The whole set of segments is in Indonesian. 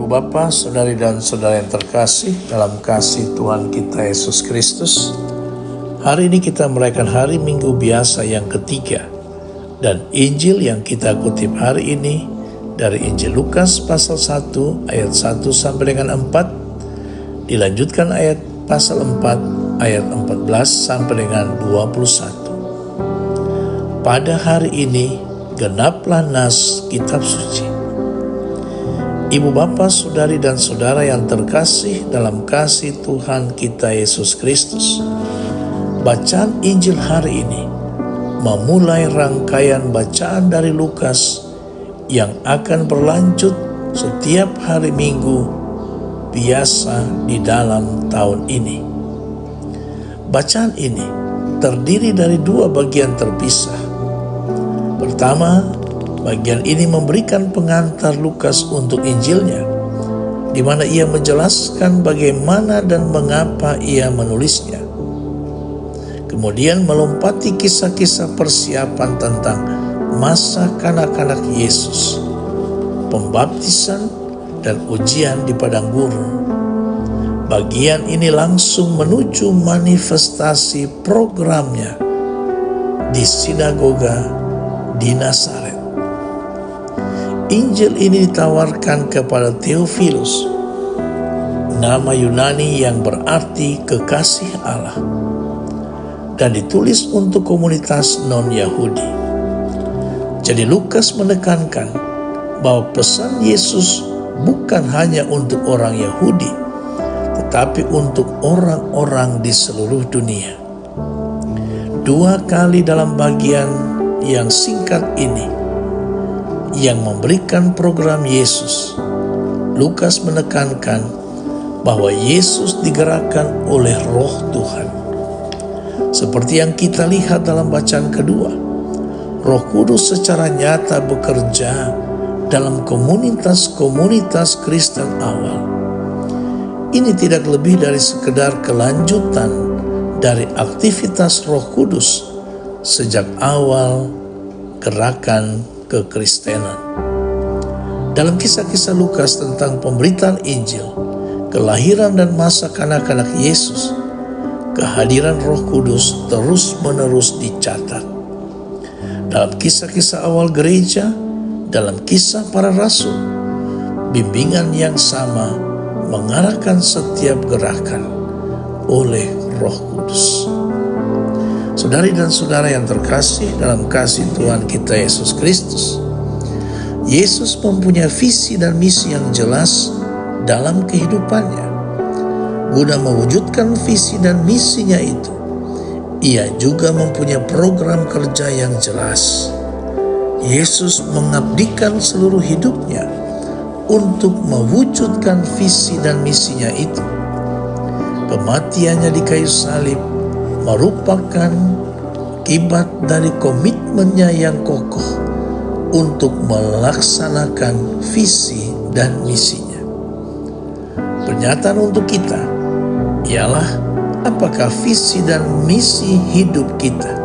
Ibu Bapa, Saudari dan Saudara yang terkasih dalam kasih Tuhan kita Yesus Kristus. Hari ini kita merayakan hari Minggu biasa yang ketiga. Dan Injil yang kita kutip hari ini dari Injil Lukas pasal 1 ayat 1 sampai dengan 4. Dilanjutkan ayat pasal 4 ayat 14 sampai dengan 21. Pada hari ini genaplah nas kitab suci. Ibu Bapa, Saudari dan Saudara yang terkasih dalam kasih Tuhan kita Yesus Kristus. Bacaan Injil hari ini memulai rangkaian bacaan dari Lukas yang akan berlanjut setiap hari Minggu biasa di dalam tahun ini. Bacaan ini terdiri dari dua bagian terpisah. Pertama, bagian ini memberikan pengantar Lukas untuk Injilnya, di mana ia menjelaskan bagaimana dan mengapa ia menulisnya. Kemudian melompati kisah-kisah persiapan tentang masa kanak-kanak Yesus, pembaptisan, dan ujian di padang gurun. Bagian ini langsung menuju manifestasi programnya di sinagoga di Nazaret. Injil ini ditawarkan kepada Theophilus, nama Yunani yang berarti kekasih Allah, dan ditulis untuk komunitas non-Yahudi. Jadi Lukas menekankan bahwa pesan Yesus bukan hanya untuk orang Yahudi, tetapi untuk orang-orang di seluruh dunia. Dua kali dalam bagian yang singkat ini yang memberikan program Yesus, Lukas menekankan bahwa Yesus digerakkan oleh Roh Tuhan. Seperti yang kita lihat dalam bacaan kedua, Roh Kudus secara nyata bekerja dalam komunitas-komunitas Kristen awal. Ini tidak lebih dari sekedar kelanjutan dari aktivitas Roh Kudus sejak awal gerakan kekristenan. Dalam kisah-kisah Lukas tentang pemberitaan Injil, kelahiran dan masa kanak-kanak Yesus, kehadiran Roh Kudus terus-menerus dicatat. Dalam kisah-kisah awal gereja, dalam kisah para rasul, bimbingan yang sama mengarahkan setiap gerakan oleh Roh Kudus. Saudari dan saudara yang terkasih dalam kasih Tuhan kita Yesus Kristus, Yesus mempunyai visi dan misi yang jelas dalam kehidupannya. Guna mewujudkan visi dan misinya itu, ia juga mempunyai program kerja yang jelas. Yesus mengabdikan seluruh hidupnya untuk mewujudkan visi dan misinya itu. Kematiannya di kayu salib merupakan akibat dari komitmennya yang kokoh untuk melaksanakan visi dan misinya. Pernyataan untuk kita ialah, apakah visi dan misi hidup kita?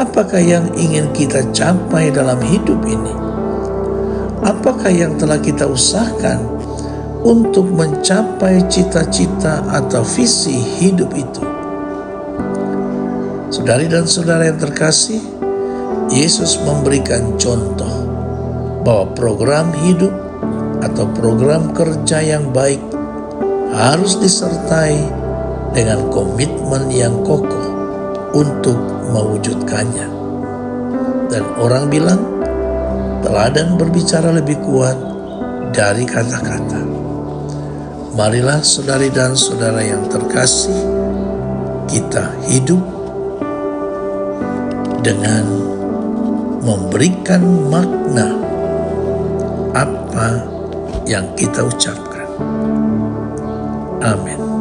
Apakah yang ingin kita capai dalam hidup ini? Apakah yang telah kita usahakan untuk mencapai cita-cita atau visi hidup itu? Saudari dan saudara yang terkasih, Yesus memberikan contoh bahwa program hidup atau program kerja yang baik harus disertai dengan komitmen yang kokoh untuk mewujudkannya. Dan orang bilang, teladan berbicara lebih kuat dari kata-kata. Marilah saudari dan saudara yang terkasih, kita hidup dengan memberikan makna apa yang kita ucapkan. Amin.